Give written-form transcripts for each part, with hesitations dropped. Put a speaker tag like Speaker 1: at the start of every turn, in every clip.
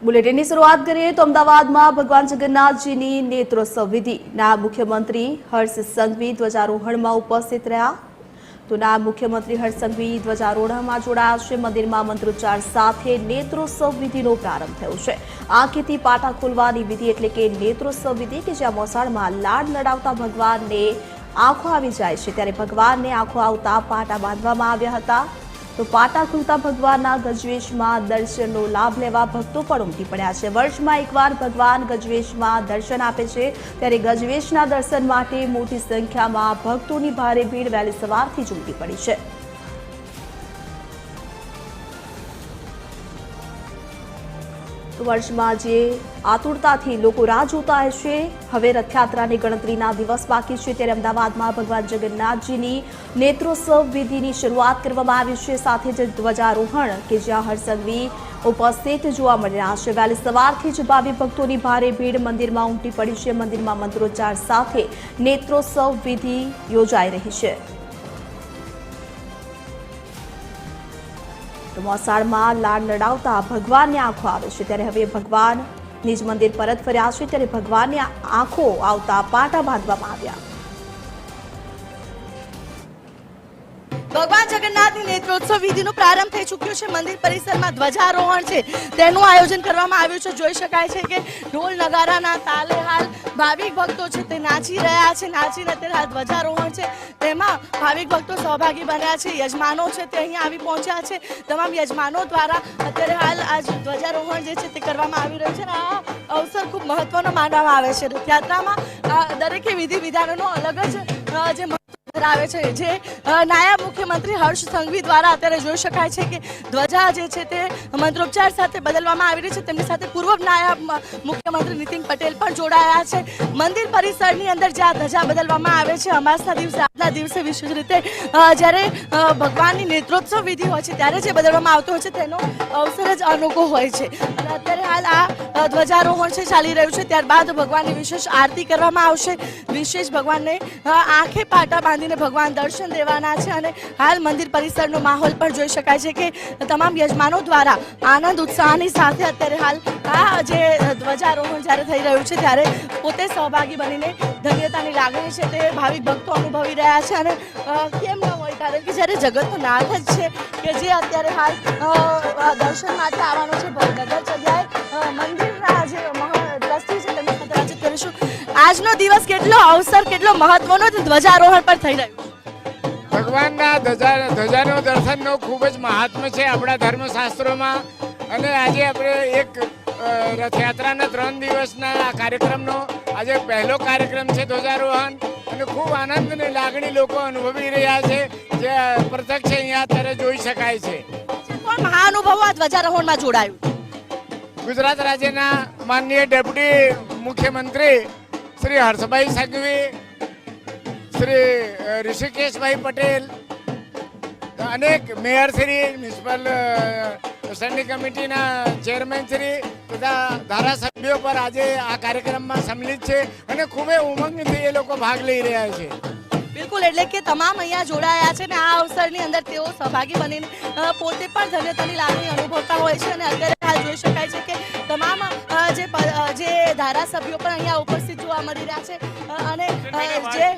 Speaker 1: બુલેટિનની શરૂઆત કરીએ તો અમદાવાદમાં ભગવાન જગન્નાથજીની નેત્રોત્સવ વિધિ નાયબ મુખ્યમંત્રી હર્ષ સંઘવી ધ્વજારોહણમાં ઉપસ્થિત રહ્યા તો નાયબ મુખ્યમંત્રી હર્ષ સંઘવી ધ્વજારોહણમાં જોડાયા છે। મંદિરમાં મંત્રોચ્ચાર સાથે નેત્રોત્સવ વિધિનો પ્રારંભ થયો છે। આંખેથી પાટા ખોલવાની વિધિ એટલે કે નેત્રોત્સવ વિધિ કે જ્યાં મોસાળમાં લાડ લડાવતા ભગવાનને આંખો આવી જાય છે ત્યારે ભગવાનને આંખો આવતા પાટા બાંધવામાં આવ્યા હતા। તો પાટા ખુલતા ભગવાનના ગજવેશમાં દર્શનનો લાભ લેવા ભક્તો પણ ઉમટી પડ્યા છે। વર્ષમાં એકવાર ભગવાન ગજવેશમાં દર્શન આપે છે ત્યારે ગજવેશના દર્શન માટે મોટી સંખ્યામાં ભક્તોની ભારે ભીડ વહેલી સવારથી જ ઉમટી પડી છે। વર્ષમાં જે આતુરતાથી લોકો રાહ જોતા હશે હવે રથયાત્રાની ગણતરીના દિવસ બાકી છે ત્યારે અમદાવાદમાં ભગવાન જગન્નાથજીની નેત્રોત્સવ વિધિની શરૂઆત કરવામાં આવી છે। સાથે જ ધ્વજારોહણ કે જ્યાં હર્ષ સંઘવી ઉપસ્થિત જોવા મળી રહ્યા છે। વહેલી સવારથી જ ભાવિ ભક્તોની ભારે ભીડ મંદિરમાં ઉમટી પડી છે। મંદિરમાં મંત્રોચ્ચાર સાથે નેત્રોત્સવ વિધિ યોજાઈ રહી છે। તો મોસાળમાં લાડ લડાવતા ભગવાનની આંખો આવે છે ત્યારે હવે ભગવાન નિજ મંદિર પરત ફર્યા છે ત્યારે ભગવાનની આંખો આવતા પાટા બાંધવામાં આવ્યા।
Speaker 2: ભગવાન જગન્નાથની નેત્રોત્સવ વિધિનો પ્રારંભ થઈ ચૂક્યો છે। મંદિર પરિસરમાં ધ્વજારોહણ છે તેનું આયોજન કરવામાં આવ્યું છે। જોઈ શકાય છે કે ઢોલ નગારાના તાલે હાલ ભાવિક ભક્તો છે તે નાચી રહ્યા છે। નાચીને અત્યારે હાલ ધ્વજારોહણ છે તેમાં ભાવિક ભક્તો સહભાગી બન્યા છે। યજમાનો છે તે અહીંયા આવી પહોંચ્યા છે। તમામ યજમાનો દ્વારા અત્યારે હાલ આ ધ્વજારોહણ જે છે તે કરવામાં આવી રહ્યું છે અને આ અવસર ખૂબ મહત્વનો માનવામાં આવે છે। રથયાત્રામાં દરેકે વિધિ વિધાનોનો અલગ જ જે ધરાવે છે। જે નાયબ મુખ્યમંત્રી હર્ષ સંઘવી દ્વારા અત્યારે જોઈ શકાય છે કે ધ્વજા જે છે તે મંત્રોચ્ચાર સાથે બદલવામાં આવી રહી છે। તેમની સાથે પૂર્વ નાયબ મુખ્યમંત્રી નીતિન પટેલ પણ જોડાયા છે। મંદિર પરિસરની અંદર જ્યાં ધજા બદલવામાં આવે છે અમાસના દિવસે આજના દિવસે વિશેષ રીતે જ્યારે ભગવાનની નેત્રોત્સવ વિધિ હોય છે ત્યારે જે બદલવામાં આવતો હોય છે તેનો અવસર જ અનોખો હોય છે। અને અત્યારે હાલ આ ધ્વજારોહણ છે ચાલી રહ્યું છે ત્યારબાદ ભગવાનની વિશેષ આરતી કરવામાં આવશે। વિશેષ ભગવાનને આંખે પાટા બાંધીને ભગવાન દર્શન દેવાના છે અને હાલ મંદિર પરિસરનો માહોલ પણ જોઈ શકાય છે કે તમામ યજમાનો દ્વારા આનંદ ઉત્સાહની સાથે અત્યારે હાલ આ જે ધ્વજારોહણ જ્યારે થઈ રહ્યું છે ત્યારે પોતે સહભાગી બનીને ધન્યતાની લાગણી છે તે ભાવિક ભક્તો અનુભવી રહ્યા છે। અને કેમ ન હોય કારણ કે જ્યારે જગતનો નાથ જ છે કે જે અત્યારે હાલ દર્શન માટે આવવાનો છે નગર જગ્યાએ મંદિરના જે ટ્રસ્ટી છે તેમની સાથે વાતચીત કરીશું। આજનો દિવસ કેટલો અવસર કેટલો મહત્વનો ધ્વજારોહણ પર થઈ રહ્યું છે।
Speaker 3: ભગવાનના ધજાનો દર્શનનો ખૂબ જ મહાત્મ્ય છે આપણા ધર્મશાસ્ત્રોમાં અને આજે આપણે એક રથયાત્રાના 3 દિવસના આ કાર્યક્રમનો આજે પહેલો કાર્યક્રમ છે ધ્વજારોહણ અને ખૂબ આનંદની લાગણી લોકો અનુભવી રહ્યા છે જે પ્રત્યક્ષ અહીંયા અત્યારે જોઈ શકાય છે।
Speaker 2: કોણ મહાનુભાવો આ ધ્વજારોહણમાં જોડાયું?
Speaker 3: ગુજરાત રાજ્યના માનનીય ડેપ્યુટી મુખ્યમંત્રી શ્રી હર્ષભાઈ સંઘવી, શ્રી ઋષિકેશભાઈ પટેલ, અનેક મેયરશ્રી, મ્યુનિસિપલ સ્ટેન્ડિંગ કમિટીના ચેરમેનશ્રી તથા ધારાસભ્યો પર આજે આ કાર્યક્રમમાં સંમિલિત છે અને ખૂબ ઉમંગથી એ લોકો ભાગ લઈ રહ્યા છે।
Speaker 2: બિલકુલ, એટલે કે તમામ અહીંયા જોડાયા છે ને આ અવસરની અંદર તેઓ સહભાગી બનીને પોતે પણ ધન્યતાની લાગણી અનુભવતા હોય છે। અને અત્યારે હાલ જોઈ શકાય છે કે તમામ જે ધારાસભ્યો પણ અહીંયા ઉપસ્થિત જોવા મળી રહ્યા છે અને જે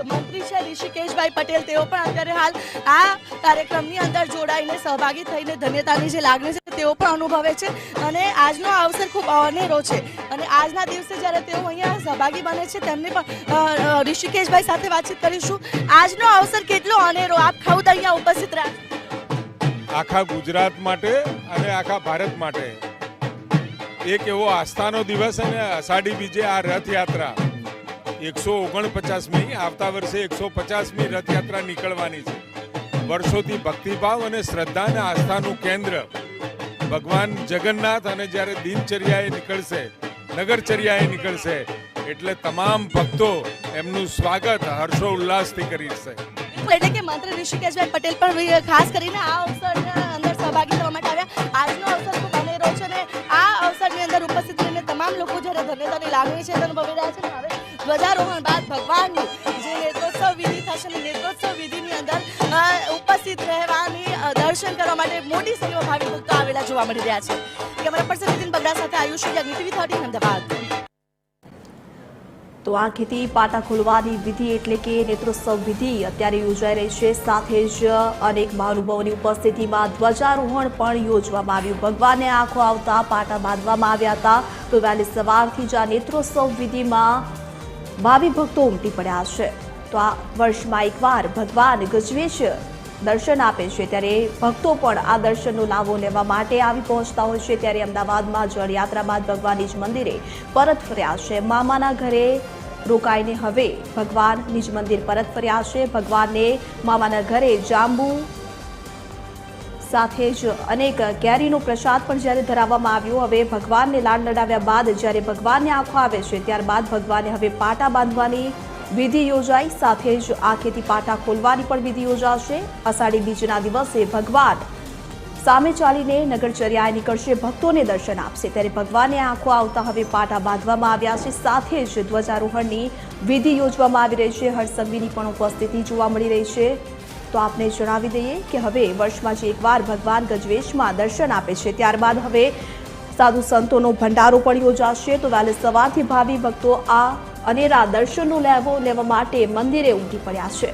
Speaker 2: મંત્રી છે ઋષિકેશભાઈ પટેલ તેઓ પણ અત્યારે હાલ આ કાર્યક્રમની અંદર જોડાઈને સહભાગી થઈને ધન્યતાની જે લાગણી છે તેઓ પણ અનુભવે છે અને આજનો અવસર ખૂબ અનેરો છે। અને આજના દિવસે જ્યારે તેઓ અહીંયા સહભાગી બને છે તેમને પણ ઋષિકેશભાઈ સાથે વાતચીત કરીશું। આજનો અવસર કેટલો અનેરો આપ ખુદ અહીંયા ઉપસ્થિત રહ્યા
Speaker 4: આખા ગુજરાત માટે અને આખા ભારત માટે એક એવો આસ્થાનો દિવસ અને અષાઢી બીજે આ રથયાત્રા 149મી આવતા વર્ષે 150મી રથયાત્રા નીકળવાની છે। વર્ષોથી ભક્તિભાવ અને શ્રદ્ધા અને આસ્થાનું કેન્દ્ર ભગવાન જગન્નાથ અને જ્યારે દિનચર્યાએ નીકળશે નગરચર્યાએ નીકળશે એટલે તમામ ભક્તો એમનું સ્વાગત હર્ષોલ્લાસથી કરશે।
Speaker 2: એટલે કે મંત્રી ઋષિકેશભાઈ પટેલ પણ ખાસ કરીને આ અવસરના અંદર સહભાગી થવા માટે આવ્યા। આજનો અવસર ખૂબ અનેરો છે અને આ અવસરની અંદર ઉપસ્થિત રહીને તમામ લોકો જ્યારે ધન્યતાની લાગણી છે અનુભવી રહ્યા છે। હવે ધ્વજારોહણ બાદ ભગવાનની જે નેત્રોત્સવ વિધિ થશે અને નેત્રોત્સવ વિધિની અંદર ઉપસ્થિત રહેવાની દર્શન કરવા માટે મોટી સંખ્યામાં ભાવિક ભક્તો આવેલા જોવા મળી રહ્યા છે. કેમેરા પર્સન નીતિન બગડા સાથે આયુષી યાજ્ઞિક ટીવી 13 અમદાવાદ.
Speaker 1: તો આંખેથી પાટા ખોલવાની વિધિ એટલે કે નેત્રોત્સવ વિધિ અત્યારે યોજાઈ રહી છે. સાથે જ અનેક મહાનુભાવોની ઉપસ્થિતિમાં ધ્વજારોહણ પણ યોજવામાં આવ્યું. ભગવાનને આંખો આવતા પાટા બાંધવામાં આવ્યા હતા. તો વહેલી સવારથી જ આ નેત્રોત્સવ વિધિમાં ભાવિ ભક્તો ઉમટી પડ્યા છે. તો આ વર્ષમાં એકવાર ભગવાન ગજવેશ દર્શન આપે છે, ત્યારે ભક્તો પણ આ દર્શનનો લાભો લેવા માટે આવી પહોંચતા હોય છે. ત્યારે અમદાવાદમાં જળયાત્રા બાદ ભગવાન નિજ મંદિરે પરત ફર્યા છે. મામાના ઘરે રોકાઈને હવે ભગવાન નિજ મંદિર પરત ફર્યા છે. ભગવાનને મામાના ઘરે જાંબુ સાથે જ અનેક કેરીનો પ્રસાદ પણ જ્યારે ધરાવવામાં આવ્યો. હવે ભગવાનને લાડ લડાવ્યા બાદ જ્યારે ભગવાનને આંખો આવે છે, ત્યારબાદ ભગવાનને હવે પાટા બાંધવાની વિધિ યોજાઈ. સાથે જ આંખેથી પાટા ખોલવાની પણ વિધિ યોજાશે. અષાઢી બીજના દિવસે ભગવાન સામે ચાલીને નગરચર્યાએ નીકળશે, ભક્તોને દર્શન આપશે. ત્યારે ભગવાનને આંખો આવતા હવે પાટા બાંધવામાં આવ્યા છે. સાથે જ ધ્વજારોહણની વિધિ યોજવામાં આવી રહી છે. હર્ષસંઘવીની પણ ઉપસ્થિતિ જોવા મળી રહી છે. તો આપને જણાવી દઈએ કે હવે વર્ષમાં જે એકવાર ભગવાન ગજવેશમાં દર્શન આપે છે, ત્યારબાદ હવે સાધુ સંતોનો ભંડારો પણ યોજાશે. તો વહેલી સવારથી ભાવિ ભક્તો આ અનેરા દર્શનનો લેવો લેવા માટે મંદિરે ઉમટી પડ્યા છે.